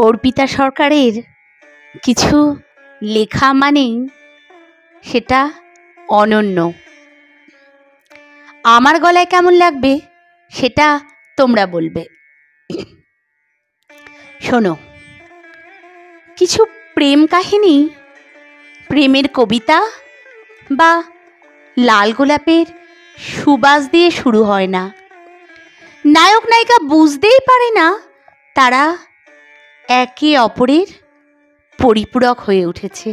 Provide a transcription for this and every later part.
অর্পিতা সরকারের কিছু লেখা মানেই সেটা অনন্য। আমার গলায় কেমন লাগবে সেটা তোমরা বলবে। শোনো, কিছু প্রেম কাহিনী প্রেমের কবিতা বা লাল গোলাপের সুবাস দিয়ে শুরু হয় না। নায়ক নায়িকা বুঝতেই পারে না তারা একে অপরের পরিপূরক হয়ে উঠেছে।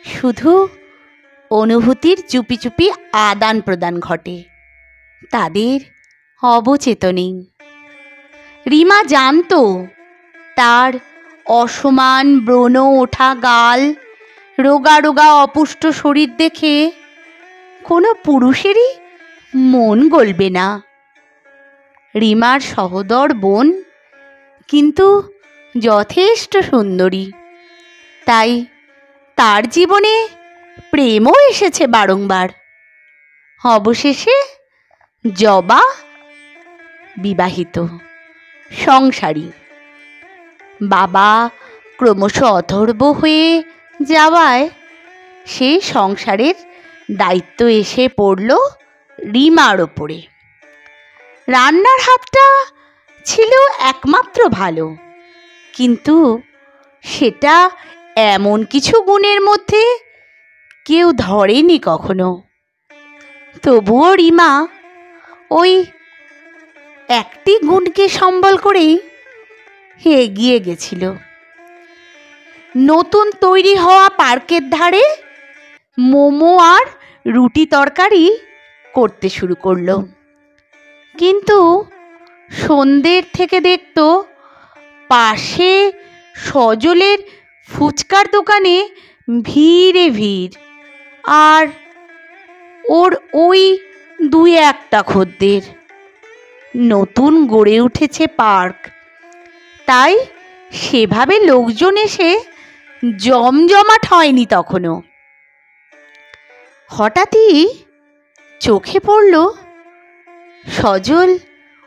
শুধু অনুভূতির চুপি চুপি আদান প্রদান ঘটে তাদের অবচেতনেই। রিমা জানতো তার অসমান ব্রণ ওঠা গাল, রোগা রোগা অপুষ্ট শরীর দেখে কোনো পুরুষেরই মন গলবে না। রিমার সহোদর বোন কিন্তু যথেষ্ট সুন্দরী, তাই তার জীবনে প্রেমও এসেছে বারংবার। অবশেষে জবা বিবাহিত, সংসারী। বাবা ক্রমশ অথর্ব হয়ে যাওয়ায় সেই সংসারের দায়িত্ব এসে পড়ল রিমার ওপরে। রান্নার হাতটা ছিল একমাত্র ভালো, কিন্তু সেটা এমন কিছু গুণের মধ্যে কেউ ধরেনি কখনো। তবুও রিমা ওই একটি গুণকে সম্বল করেই এগিয়ে গেছিল। নতুন তৈরি হওয়া পার্কের ধারে মোমো আর রুটি তরকারি করতে শুরু করলো। কিন্তু সন্ধ্যের থেকে দেখতো পাশে সজলের ফুচকার দোকানে ভিড়ে ভিড়, আর ওর ওই দুই একটা খদ্দের। নতুন গড়ে উঠেছে পার্ক, তাই সেভাবে লোকজন এসে জমজমাট হয়নি তখনও। হঠাৎই চোখে পড়ল সজল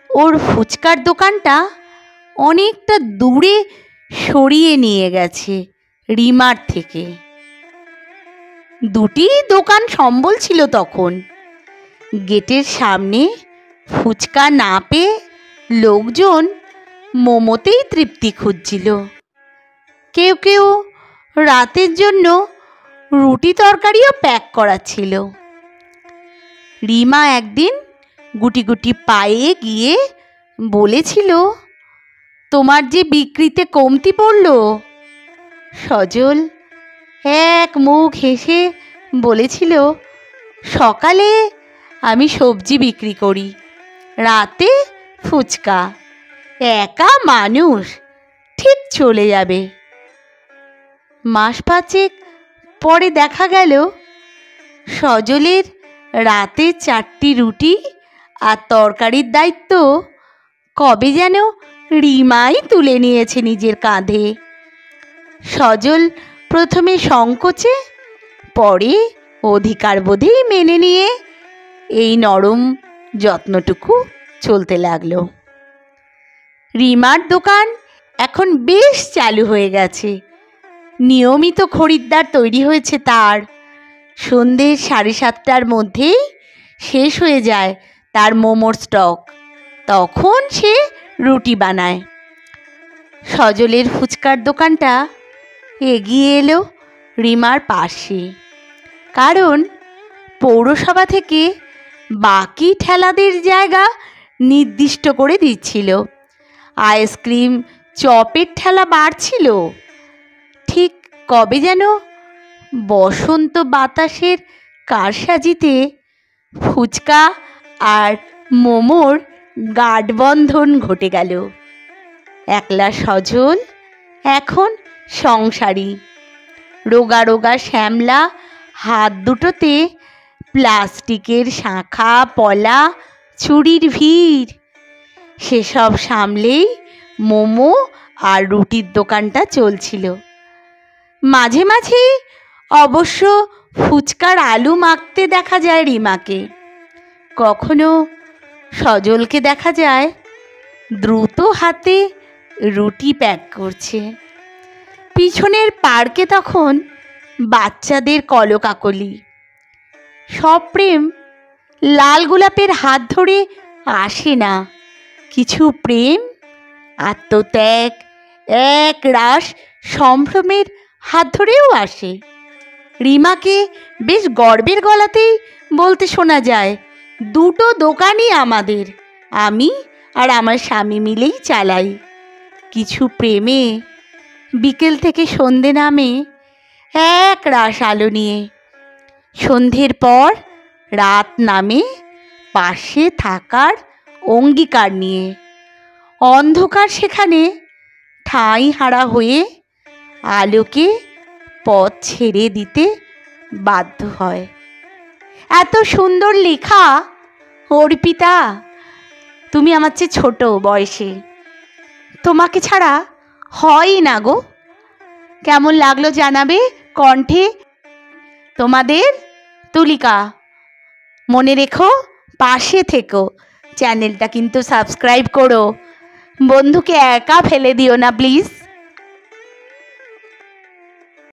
ওর ফুচকার দোকানটা অনেকটা দূরে সরিয়ে নিয়ে গেছে রিমার থেকে। দুটি দোকান সম্বল ছিল তখন। গেটের সামনে ফুচকা না পেয়ে লোকজন মোমোতেই তৃপ্তি খুঁজছিল। কেউ কেউ রাতের জন্য রুটি তরকারিও প্যাক করাচ্ছিল। রিমা একদিন গুটি গুটি পায়ে গিয়ে বলেছিল, তোমার যে বিক্রিতে কমতি পড়ল। সজল এক মুখ হেসে বলেছিল, সকালে আমি সবজি বিক্রি করি, রাতে ফুচকা, একা মানুষ, ঠিক চলে যাবে। মাস পাঁচেক পরে দেখা গেল সজলের রাতে 4টি রুটি আর তরকারির দায়িত্ব কবে যেন রিমাই তুলে নিয়েছে নিজের কাঁধে। সজল প্রথমে সংকোচে, পরে অধিকার বোধেই মেনে নিয়ে এই নরম যত্নটুকু চলতে লাগলো। রিমার দোকান এখন বেশ চালু হয়ে গেছে। নিয়মিত খরিদ্দার তৈরি হয়েছে তার। সন্ধ্যে 7:30টার মধ্যেই শেষ হয়ে যায় তার মোমোর স্টক। তখন সে রুটি বানায়। সজলের ফুচকার দোকানটা এগিয়ে এলো রিমার পাশে, কারণ পৌরসভা থেকে বাকি ঠেলাদের জায়গা নির্দিষ্ট করে দিচ্ছিল। আইসক্রিম চপের ঠেলা বাড়ছিল। ঠিক কবে যেন বসন্ত বাতাসের কারসাজিতে ফুচকা আর মোমোর গাঢ়বন্ধন ঘটে গেল। একলা সজল এখন সংসারী। রোগা রোগা শ্যামলা হাত দুটোতে প্লাস্টিকের শাঁখা পলা ছুরির ভিড়। সেসব সামলেই মোমো আর রুটির দোকানটা চলছিল। মাঝে মাঝে অবশ্য ফুচকার আলু মাখতে দেখা যায় রিমাকে। কখনো সজলকে দেখা যায় দ্রুত হাতে রুটি প্যাক করছে। পিছনের পার্কে তখন বাচ্চাদের কলকাকলি। সব প্রেম লাল গোলাপের হাত ধরে আসে না, কিছু প্রেম আত্মত্যাগ এক রাস সম্ভ্রমের হাত ধরেও আসে। রিমাকে বেশ গর্বের গলাতেই বলতে শোনা যায়, দুটো দোকানই আমাদের, আমি আর আমার স্বামী মিলেই চালাই। কিছু প্রেমে বিকেল থেকে সন্ধে নামে এক রাস আলো নিয়ে। সন্ধ্যের পর রাত নামে পাশে থাকার অঙ্গীকার নিয়ে। অন্ধকার সেখানে ঠাঁই হারা হয়ে আলোকে পথ ছেড়ে দিতে বাধ্য হয়। এত সুন্দর লেখা অর্পিতা, তুমি আমার চেয়ে ছোট বয়সে, তোমাকে ছাড়া হয় না গো। কেমন লাগলো জানাবে কণ্ঠে তোমাদের তুলিকা। মনে রেখো, পাশে থেকো, চ্যানেলটা কিন্তু সাবস্ক্রাইব করো। বন্ধুকে একা ফেলে দিও না প্লিজ।